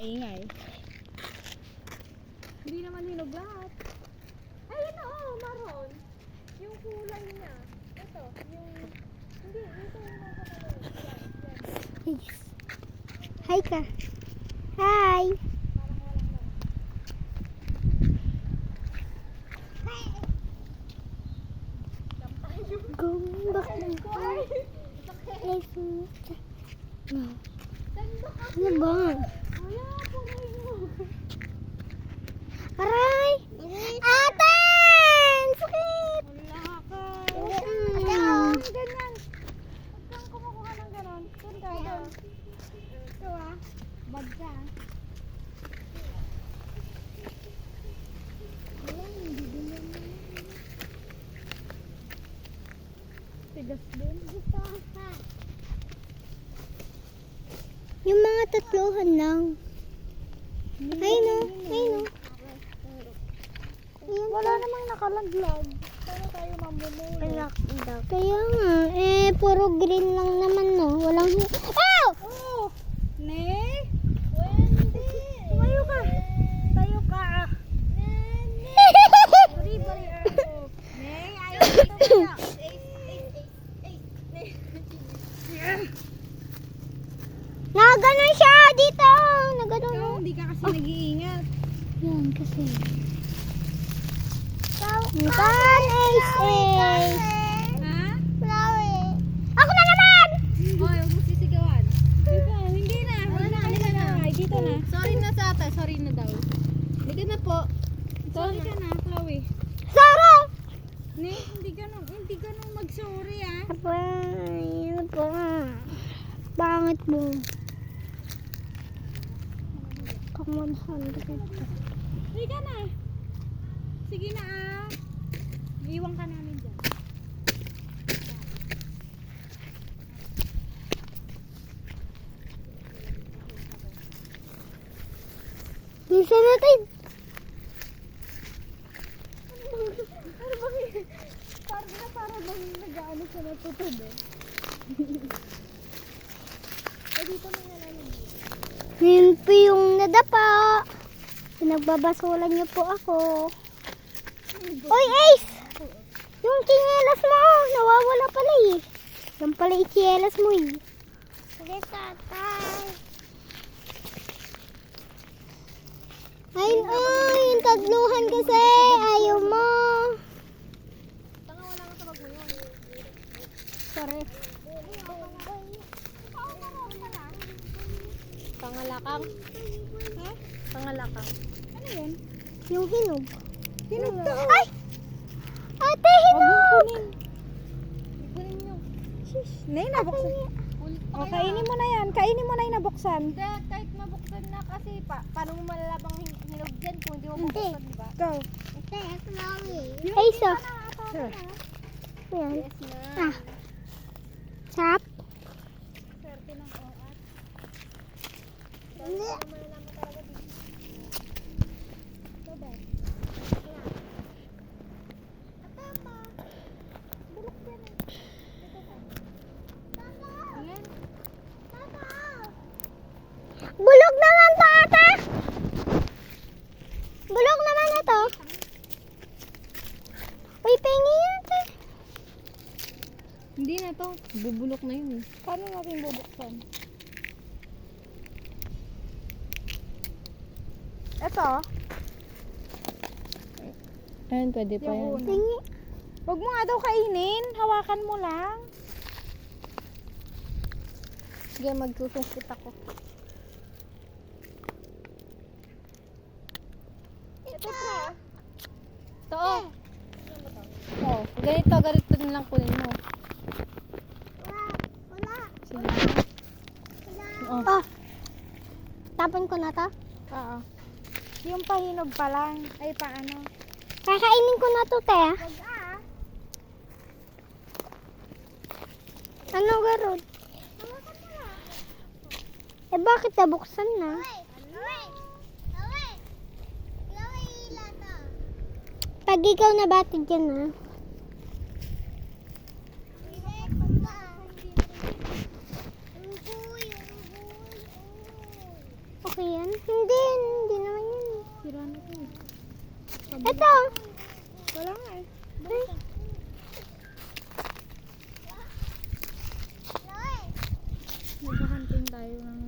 Maingay. Hindi naman hinog lahat. Ayun o, maroon. Yung kulay niya. Ito, yung... Hindi, ito yung nasa kulay. Yan. Hi ka. Hi. Parang walang laman. Gumbak na. Ano ba? Wala, puro hinog. Aray! Atan! Sakit! Wala ka. Mm. Ganyan. Huwag kang kumukuha ng ganon. Doon ka, doon. Ito ah. Bad ka ah. Wala, hindi din yan. Tigas din. Gusto ka. Yung mga tatlohan lang. Ayun o. Ayun o. Wala namang nakalaglag. Paano tayo mamumulot? Kaya nga. Puro green lang naman no. Walang... Oh! Oh! Ne? Wendy! Tumayo ka. Tayo ka. Bari, bari. Ne, ayaw dito kaya. Nakaganon siya dito. Naganon. Ikaw, hindi ka kasi nag-iingat. Yan kasi. Kan ace. Ha? Ako na naman! Hoy, huwag mo sisigawan. Hindi na. Wala na. Halika na. Ay, dito na. Sorry na sa ata. Sorry na daw. Halika na po. Sorry ka na, Chloe. Sarah! Ne, hindi ganun mag-sorry ah. Ano po? Pangit mo. Come on, 100. Halika na. Sige na ah. Iiwan ka namin dyan. Bisa natin. Ano ba yun? Para bang nag-ano siya natutod eh. Dito na nga lang. Yun po yung nadapa. Pinagbabasulan niyo po ako. Oy, Ace! Yung chinelas mo, nawawala pala eh. Yung pala yung chinelas mo eh. Sige, tatay. Ayun, yung tatluhan kasi. Ayaw mo. Tanga, wala ka sa bag mo yun. Sorry. Pangalakang. Ha? Pangalakang. Ano yun? Yung hinog. Hinog daw. Ay! Ate, hinog! Ikunin nyo. Shish. Nay, nabuksan. O, kainin mo na yan. Kainin mo na yung nabuksan. Hindi, kahit mabuksan na kasi paano mo malalabang hinog dyan kung hindi mo mabuksan, di ba? Go. Ate, Chloe. Yung Ay, so. Sure. Ayan. Yes na. Ah. Sarap. Swerte ng oat. Bulog naman to, ate. Bulog naman na to. Uy, pengi ate. Hindi na to. Bubulok na yun. Paano natin bubuksan? Ito. Ayan, pwede pa yan. Pengi. Huwag mo nga daw kainin. Hawakan mo lang. Sige, magsusungkit ako. Ito. Ito, oh. Oh, ganito na lang kunin mo. Wala. Sige. Oh. Oh. Tapon ko na to. Oo. Yung pahinog pa lang. Ay, paano? Kakainin ko na to, te. Ano garod? Eh, bakit nabuksan na? Pag ikaw nabati dyan, ha? Okay yan. Hindi naman yun. Sira na to. Ito. Wala nga eh. Maghahanting tayo ng...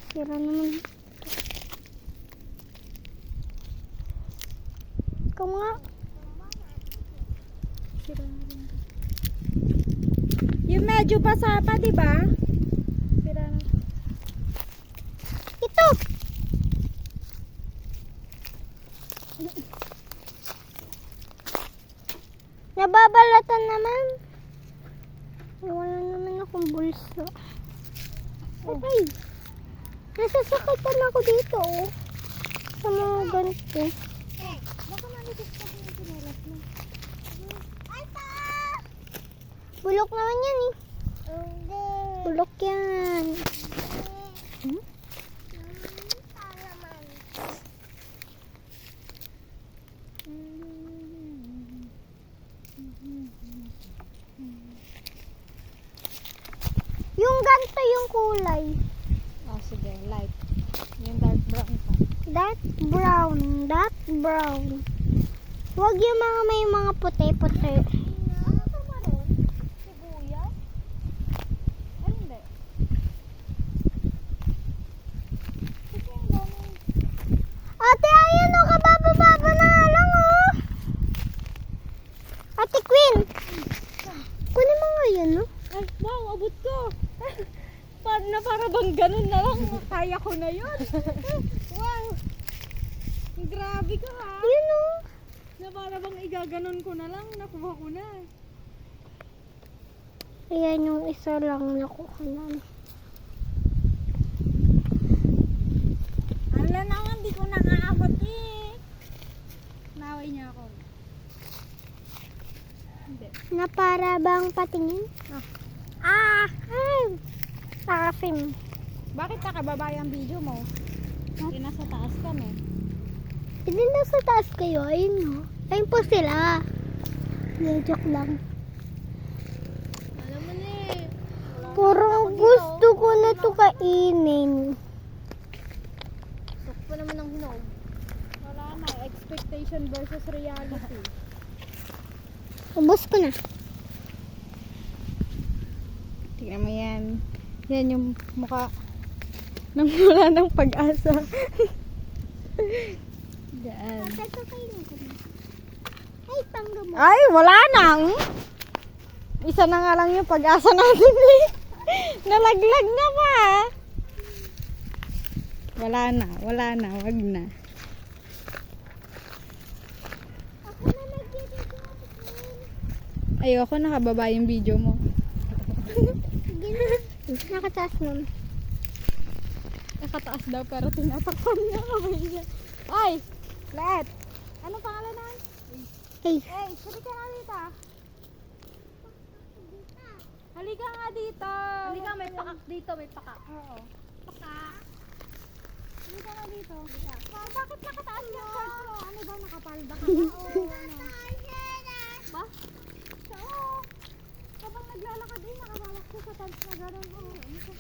Sira naman. Ikaw nga. Sira na rin. Yung medyo pasapa, di ba? Sira na. Ito. Nababalatan naman. Wala naman akong bulsa. Ay. Nasasakatan ako dito, oh. Sa mga ganito. Baka manipis pa yung sinelas mo. Bulok naman yan, eh. Bulok yan. Hmm? Yung ganito yung kulay. Oh, sige. Light. Yung dark brown pa. That brown. That brown. Huwag yung mga may mga puti-puti. Ano pa ba rin? Sibuyas? Ay, hindi. Kasi ang dami. Ate, ayan o. Kababa-baba na nga lang o. Ate Queen. Kunin mo nga yun, no? Ay, wow, abot ko. Para bang ganun na lang. Kaya ko na yun. Wow. Grabe ka ha. Yun o. Na para bang igaganon ko na lang. Nakuha ko na. Ayan yung isa lang nakuha namin. Ala naman, di ko nangaabot eh. Naway niya ako. Hindi. Na para bang patingin? Ah! Ay! Asim. Bakit nakababa yung video mo? Hindi nasa taas ka no? Hindi nasa taas kayo. Ayun o. Ayun po sila. Joke lang. Alam mo na eh. Parang gusto ko na ito kainin. Gusto pa naman ng hinog. Wala na. Expectation versus reality. Ubus ko na. Tingnan mo yan. Yan yung mukha nang wala ng pag-asa. Diyan. Ito kainin ko na. Ay, panggamot. Ay, wala nang. Isa na nga lang yung pag-asa natin eh. Nalaglag na pa. Wala na, wag na. Ako na nag-video. Ayoko, nakababa yung video mo. Nakataas nun. Nakataas daw pero tinatakpan niya kamay niya. Ay! Let! Ano pangalan na? Hey. Hey, halika nga dito. Halika nga dito. Halika, may pakak dito, may pakak. Oo. Pakak. Halika nga dito. Bakit nakataas yung shorts mo? Ano ba, nakapalda ka ba? Oo, ano? Ba? Oo. Habang naglalakad din, nakawawak ko sa pants na gano'n. Oo, ano ko?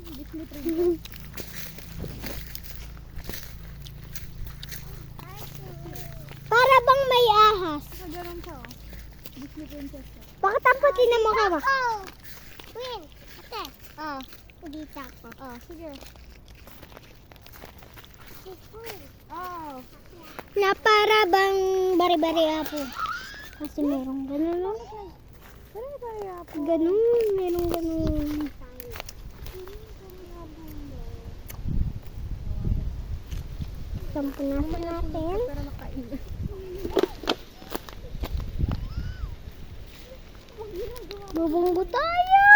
Disney princess. Para bang may ahas. Nakaganon siya, oh. Disney princess siya. Bakit ang puti na mukha mo? Queen, ate. Ah, Dito ako. sige. Oh. Na para bang bari-bari apo. Kasi merong ganun, no? Ano ba yung apo? Ganun, merong ganun. Sampunasan natin. Pero nakain. Bubunggo tayo!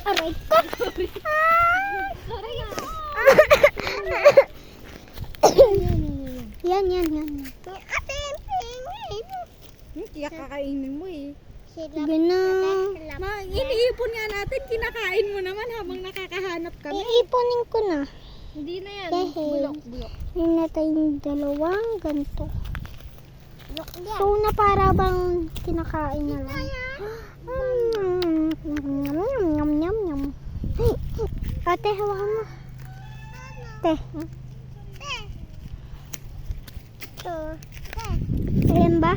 Aray ko! Sorry ah. Yan. Ate, Kaya kakainin mo eh. ganun. Iniipon nga natin, kinakain mo naman habang nakakahanap kami. Iipunin ko na. Hindi na yan. Hehe. Bulok. Yun na tayong dalawang ganito. So na para bang kinakain na lang. Nyam. Ate, hawakan mo. Te. Alin ba?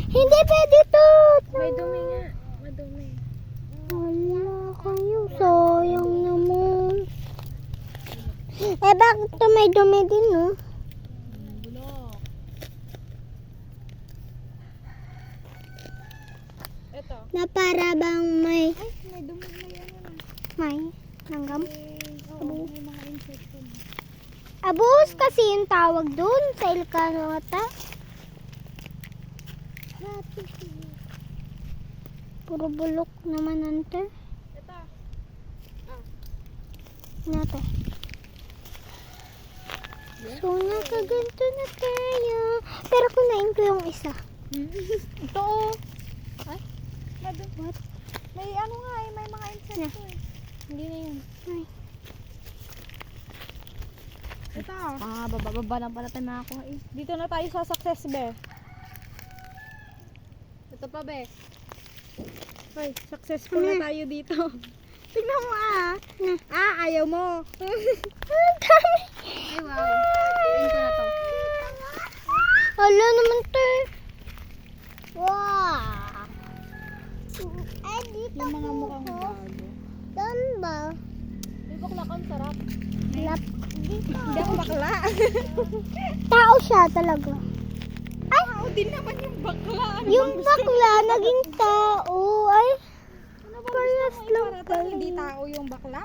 Hindi pwede to. May dumi nga. Madumi. Wala kayo. Sayang naman. Eh, bakit to may dumi din, no? Bulok. Ito. Na para bang may... Ay, may dumi. May ano na. May langgam. Oo, may mga insect na. Abus kasi yung tawag dun sa Ilocano ata. Puro bulok naman ante. Ito. Nate. So, nakaganto na tayo. Pero kunain ko yung isa. Ito. Ay, what? May ano nga eh, may mga insect eh. Hindi na yun. Ay. Ito. Baba lang pala tayo makakuha eh. Dito na tayo sa success, be. Ito pa, be. Ay, successful na tayo dito. Tingnan mo ayaw mo. Ang dami. Ay, wow. Ayun ko na to. Hala naman to. Wow. Ay, dito Yung mga mukhang bago. Saan ba? May bakla kang sarap. Lap. Dito. Hindi ako bakla. Tao siya talaga. Ay, Tao din naman yung bakla. Ano yung bang gusto bakla naging tao. Ay, Ano ba parehas gusto mo lang iparatang pala. hindi tao yung bakla?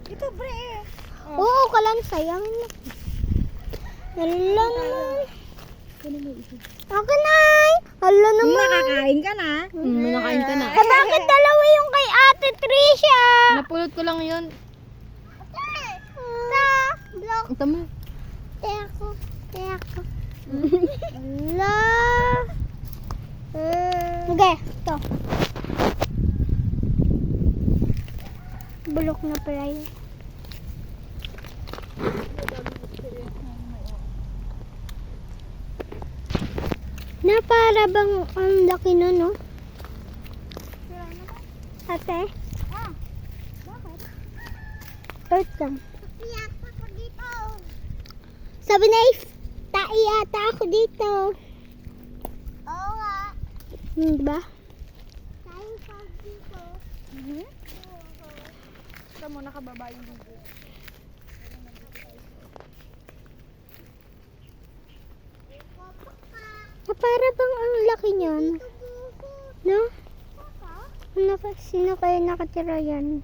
Ito, bre eh. oo, kalan sayang na. Hala naman. Ako na. Hala naman. Nakakain ka na. Nakain ka na. Eh, bakit dalawa yung kay Ate Tricia? Napulot ko lang yun. Block. Ito mo. Teko. Hala. Okay, ito. Bulok na pala yun. Na para bang ang laki na, no? Ate? Bakit? Earth lang. Sabi na tai ata ako dito. Oo nga. Diba? Tai pa dito. Ito mo, nakababa yung video. Na para bang ang laki niyan? No? Sino kaya nakatira yan?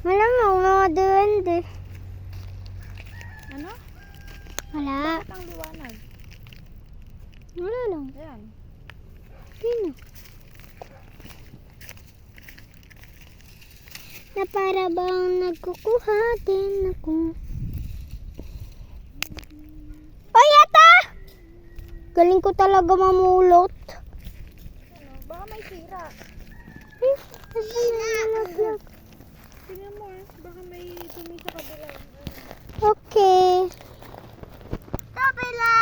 Malamang mga duwende. Ano? Wala. Bakit ang liwanag? Wala lang. Ayan. Sino? Na para bang nagkukuha din ako. Oy, ata! Galing ko talaga mamulot. Ano? Baka may sira. Sira! Tingnan mo baka may dumi sa kabila. Okay. Kabila!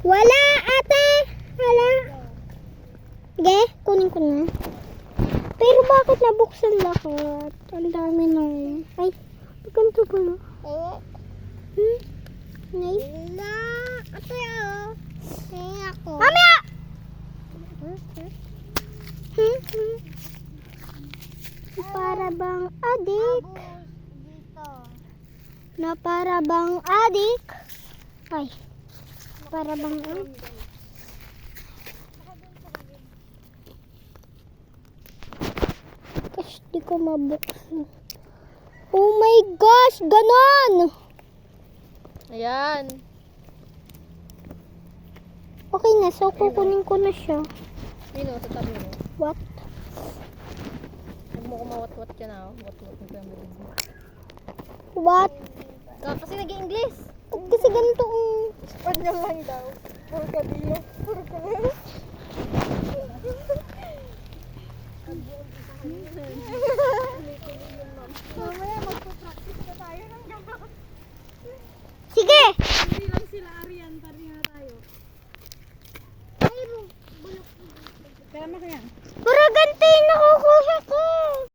Wala, ate! Wala. Sige, kunin ko na. Pero bakit nabuksan lahat? Ang dami na eh. Ay, ganito pala. Nice. Wala. Ate, ako. Mamaya! Para bang adik? Na para bang adik? Ay. Para bang Gosh, di ko mabuksan. Oh my gosh, ganon! Ayan. Okay na, so kukunin ko na siya. Sino? Sa tabi mo. What? Huwag mo kumawat-wat ka na. Wat-wat mo yung bibig mo. What? Kasi nag-English. Kasi ganito Espanyol lang daw. Puro kabila. Puro kabila.